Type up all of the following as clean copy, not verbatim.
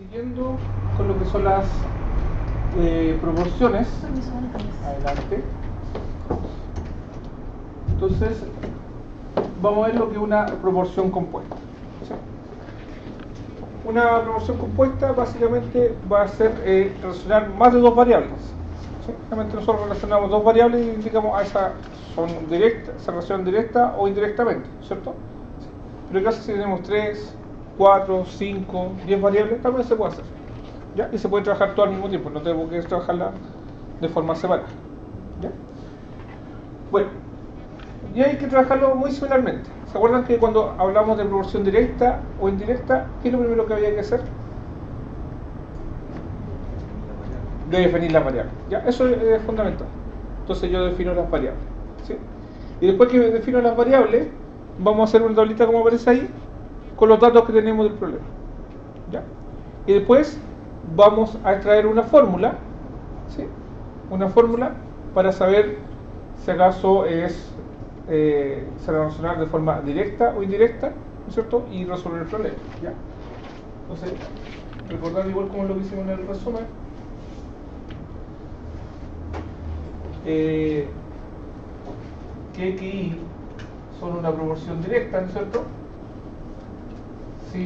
Siguiendo con lo que son las proporciones, adelante. Entonces, vamos a ver lo que es una proporción compuesta. ¿Sí? Una proporción compuesta básicamente va a ser relacionar más de dos variables. ¿Sí? Realmente nosotros relacionamos dos variables y indicamos a esa son directas, se relacionan directa o indirectamente, ¿cierto? Sí. Pero casi si tenemos 3, 4, 5, 10 variables, también se puede hacer. ¿Ya? Y se puede trabajar todo al mismo tiempo, no tenemos que trabajarla de forma separada. ¿Ya? Bueno, y hay que trabajarlo muy similarmente. ¿Se acuerdan que cuando hablamos de proporción directa o indirecta, qué es lo primero que había que hacer? De definir las variables. ¿Ya? Eso es fundamental. Entonces yo defino las variables. ¿Sí? Y después que defino las variables, vamos a hacer una tablita como aparece ahí, con los datos que tenemos del problema. ¿Ya? Y después vamos a extraer una fórmula, ¿sí? Una fórmula para saber si acaso se va a relacionar de forma directa o indirecta, ¿no es cierto? Y resolver el problema, ¿ya? Entonces, recordar igual como lo que hicimos en el resumen, que X son una proporción directa, ¿no es cierto? Si ¿no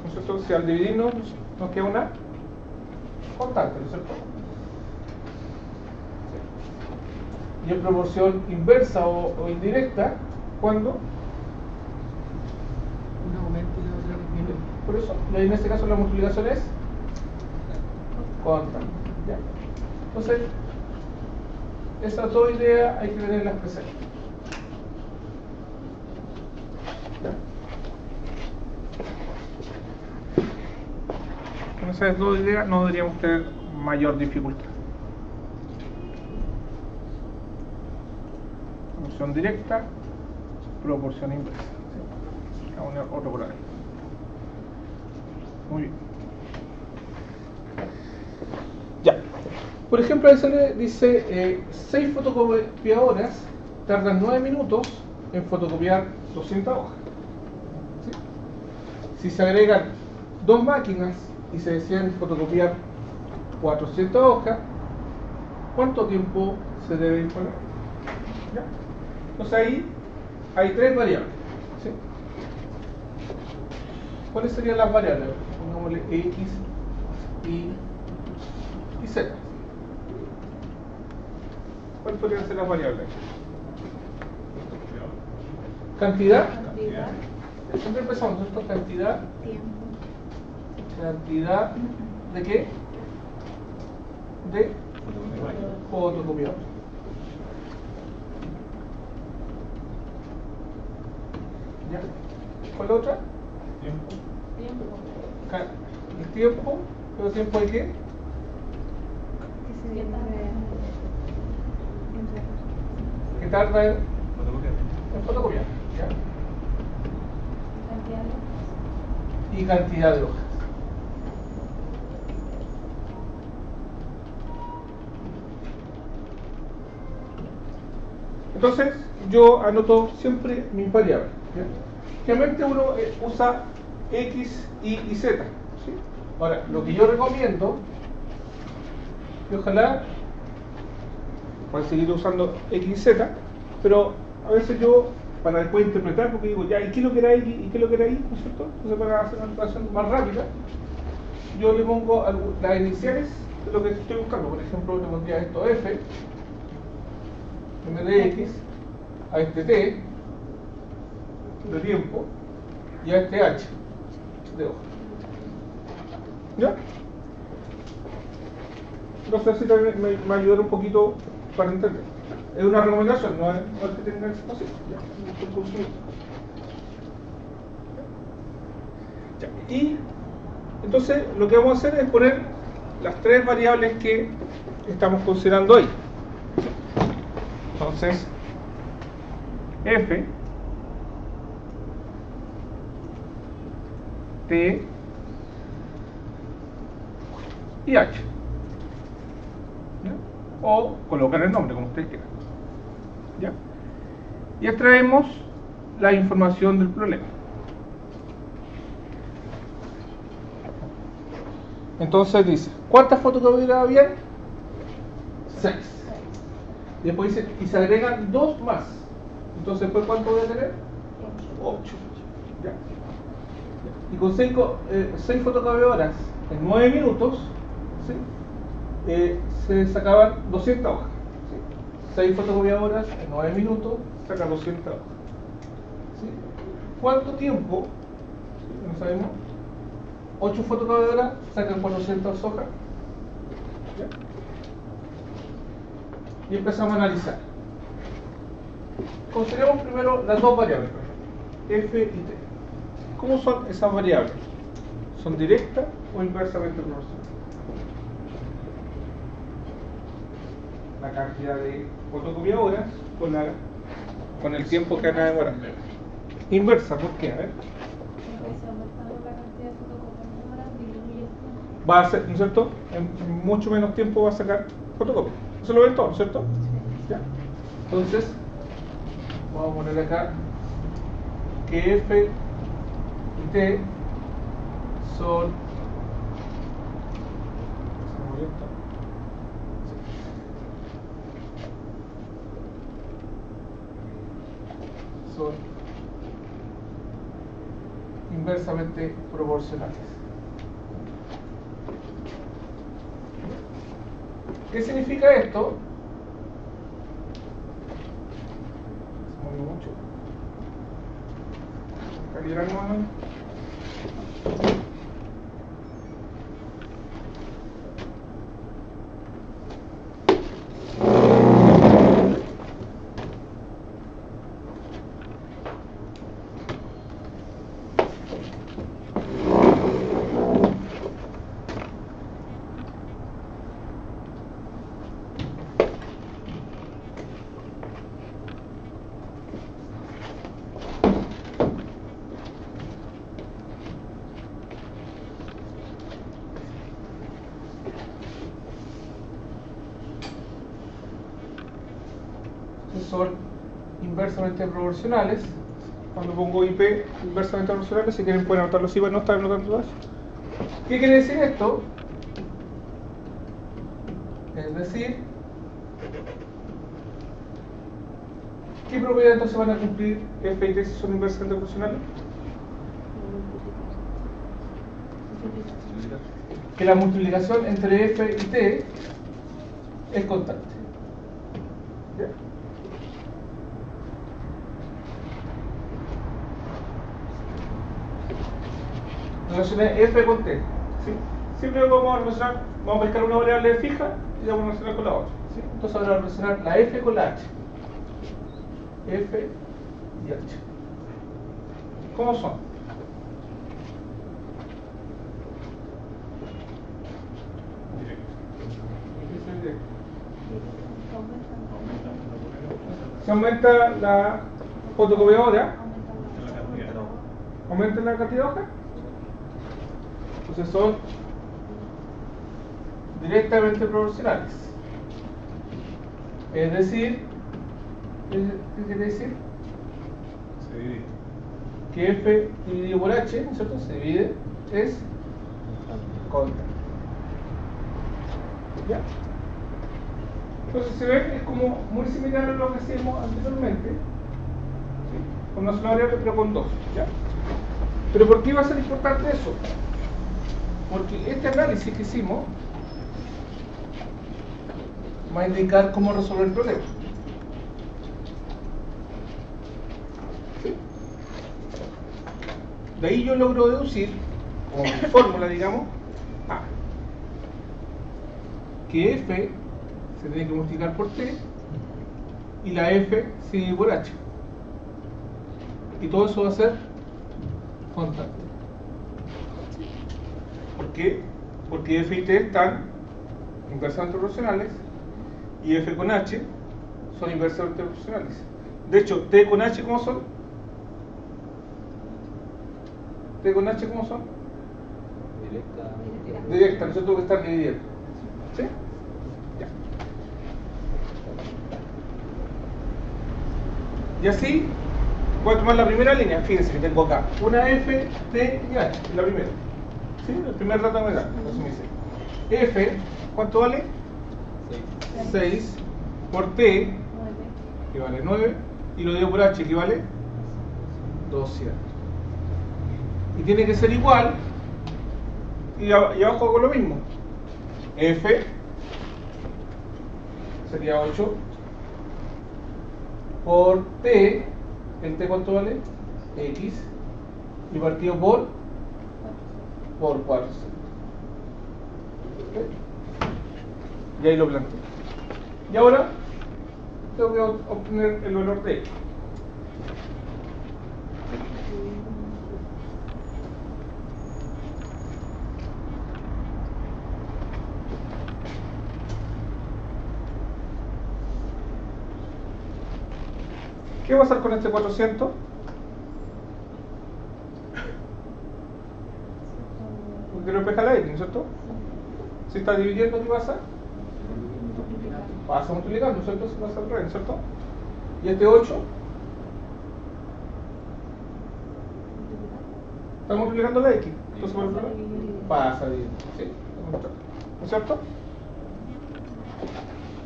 es cierto? Si al dividirnos nos queda una constante, ¿no es cierto? Y en proporción inversa o indirecta, ¿cuándo? Un aumento y la otra disminuye. Por eso, en este caso la multiplicación es constante. ¿Ya? Entonces, esas dos ideas hay que tenerlas presentes. ¿Ya? Con esas dos ideas no deberíamos tener mayor dificultad. Proporción directa, proporción inversa. ¿Sí? Vamos a poner otro por ahí. Muy bien. Ya. Por ejemplo, ahí se dice 6 fotocopiadoras tardan 9 minutos en fotocopiar 200 hojas. ¿Sí? Si se agregan 2 máquinas y se deciden fotocopiar 400 hojas, ¿cuánto tiempo se debe imponer? ¿Ya? Entonces ahí hay 3 variables. ¿Sí? ¿Cuáles serían las variables? Pongámosle X, Y Z. ¿Cuáles podrían ser las variables? ¿Cantidad? Siempre empezamos, ¿no? Cantidad. Tiempo. ¿Cantidad de qué? De fotocopiador. ¿Ya? ¿Cuál es la otra? El tiempo. ¿Pero tiempo de qué? Que tarda en fotocopiar. ¿Ya? Y cantidad de hojas. Entonces, yo anoto siempre mis variables. ¿Ya? Generalmente uno usa X, Y y Z. ¿Sí? Ahora, lo que yo recomiendo, y ojalá puedan seguir usando X y Z, pero a veces yo, para después interpretar, porque digo, ya, ¿y qué es lo que era X y qué es lo que era Y? ¿No es cierto? Entonces, para hacer una interpretación más rápida, yo le pongo las iniciales de lo que estoy buscando. Por ejemplo, le pondría esto F, en vez de X, a este T, de tiempo, y a este H, de hoja. ¿Ya? Entonces así también me ayudará un poquito para entender. Es una recomendación, no es que tenga ese concepto. Ya. Y entonces lo que vamos a hacer es poner las 3 variables que estamos considerando ahí. Entonces, F, T y H. ¿Ya? O colocar el nombre como ustedes quieran. ¿Ya? Y extraemos la información del problema. Entonces dice, ¿cuántas fotocopiadoras habían? 6. Y después dice, y se agregan 2 más. Entonces, ¿después cuánto voy a tener? 8. Ya. Y con 6 fotocopiadoras en 9 minutos, ¿sí? Se sacaban 200 hojas. ¿Sí? 6 fotocopiadoras en 9 minutos, sacan 200 hojas. ¿Sí? ¿Cuánto tiempo? ¿Sí? No sabemos. 8 fotocopiadoras sacan 400 hojas. ¿Ya? Y empezamos a analizar. Consideremos primero las dos variables, f y t. ¿Cómo son esas variables? ¿Son directas o inversamente proporcionales? La cantidad de fotocopiadoras con el tiempo que van a demorar. Inversa, ¿por qué? A ver. Va a ser, ¿no es cierto? En mucho menos tiempo va a sacar fotocopia. Eso lo ven todo, ¿no es cierto? Ya. Entonces, vamos a poner acá que f y t son inversamente proporcionales. ¿Qué significa esto? Se movió mucho. Calibrar nuevamente. Son inversamente proporcionales. Cuando pongo IP inversamente proporcionales, si quieren pueden anotarlo, si van a no estar anotando todo eso. ¿Qué quiere decir esto? Es decir, ¿qué propiedades entonces van a cumplir F y T si son inversamente proporcionales? Que la multiplicación entre F y T es constante. ¿Ya? Relacioné F con T. ¿Sí? Siempre vamos a relacionar, vamos a pescar una variable fija y la vamos a relacionar con la otra. ¿Sí? Entonces vamos a relacionar la F con la H. F y H. ¿Cómo son? Se aumenta la fotocopiadora, aumenta la cantidad de hojas. Entonces son directamente proporcionales. Es decir, ¿qué quiere decir? Se divide. Que F dividido por H, ¿no es cierto? Se divide, es constante. ¿Ya? Entonces se ve, es como muy similar a lo que hacíamos anteriormente, ¿sí? Con una sola variable pero con dos, ¿ya? Pero ¿por qué va a ser importante eso? Porque este análisis que hicimos va a indicar cómo resolver el problema. ¿Sí? De ahí yo logro deducir, como mi fórmula, digamos, que F se tiene que multiplicar por T y la F se divide por H. Y todo eso va a ser constante. ¿Por qué? Porque F y T están inversamente proporcionales y F con H son inversamente proporcionales. De hecho, T con H, ¿cómo son? T con H, ¿cómo son? Directa, no se tuvo que estar dividiendo. ¿Sí? Ya. Y así voy a tomar la primera línea. Fíjense que tengo acá una F, T y H, la primera. ¿Sí? El primer dato me da. Entonces me dice F, ¿cuánto vale? 6 por T, que vale 9, y lo divido por H, que vale 200. Y tiene que ser igual, y abajo hago lo mismo. F sería 8 por T, ¿el T cuánto vale? X, y partido por 400. ¿Okay? Y ahí lo planteo. Y ahora tengo que obtener el valor de X. ¿Qué va a hacer con este 400? Porque lo despeja la X, ¿no es cierto? Si está dividiendo, ¿qué pasa? Pasa multiplicando, ¿no es cierto? Se pasa al revés, ¿no es cierto? Y este 8 está multiplicando la X. Entonces pasa dividiendo, ¿sí? ¿No es cierto?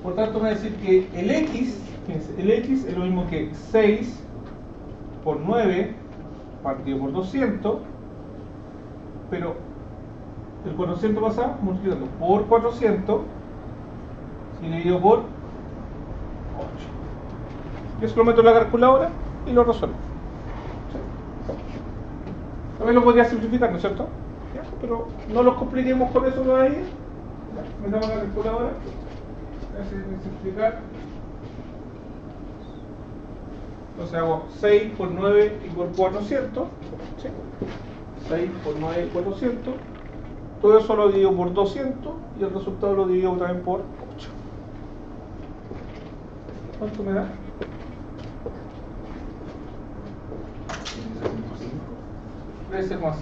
Por tanto, me va a decir que el X, fíjense, el X es lo mismo que 6 por 9 partido por 200, pero el 400 pasa multiplicando por 400 y dividido por 8. Yo eso lo meto en la calculadora y lo resuelvo. ¿Sí? También lo podría simplificar, ¿no es cierto? ¿Ya? Pero no los compliquemos con eso todavía. Metamos en la calculadora. Simplificar. Entonces hago 6 por 9 y por 400. ¿Sí? 6 por 9 y 400. Todo eso lo divido por 200 y el resultado lo divido también por 8. ¿Cuánto me da? Debe ser más.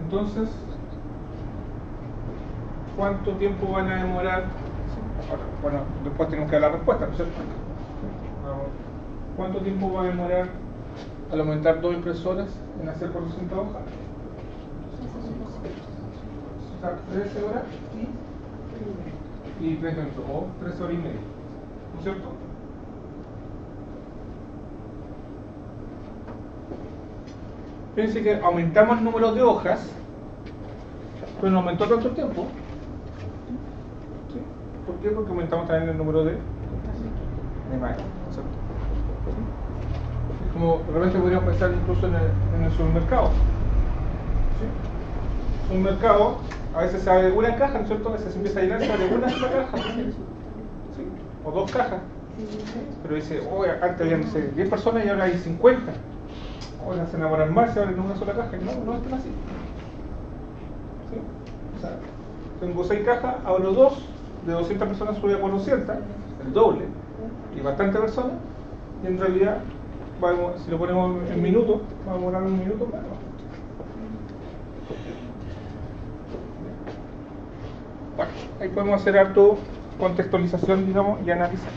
Entonces, ¿cuánto tiempo van a demorar? Bueno, después tenemos que dar la respuesta, ¿no es cierto? ¿Cuánto tiempo va a demorar al aumentar 2 impresoras en hacer 400 hojas? O sea, 13 horas y 30 minutos, o 13 horas y media, ¿no es cierto? Fíjense que aumentamos el número de hojas, pero no aumentó tanto el tiempo. ¿Sí? ¿Por qué? Porque aumentamos también el número de máquinas, ¿cierto? ¿Sí? Es como de repente podríamos pensar incluso en el supermercado. ¿Sí? El supermercado a veces se abre una caja, ¿no es cierto? A veces se empieza a llenar, se abre una sola caja, ¿sí? O 2 cajas. Pero dice, oh, antes había, no sé, 10 personas y ahora hay 50. Ahora se enamoran más, se abren en una sola caja. No están así. ¿Sí? O sea, tengo 6 cajas, abro 2, de 200 personas sube a 400, el doble, y bastantes personas, y en realidad, si lo ponemos en minutos, va a demorar un minuto más. Bueno, ahí podemos hacer harto contextualización, digamos, y analizar.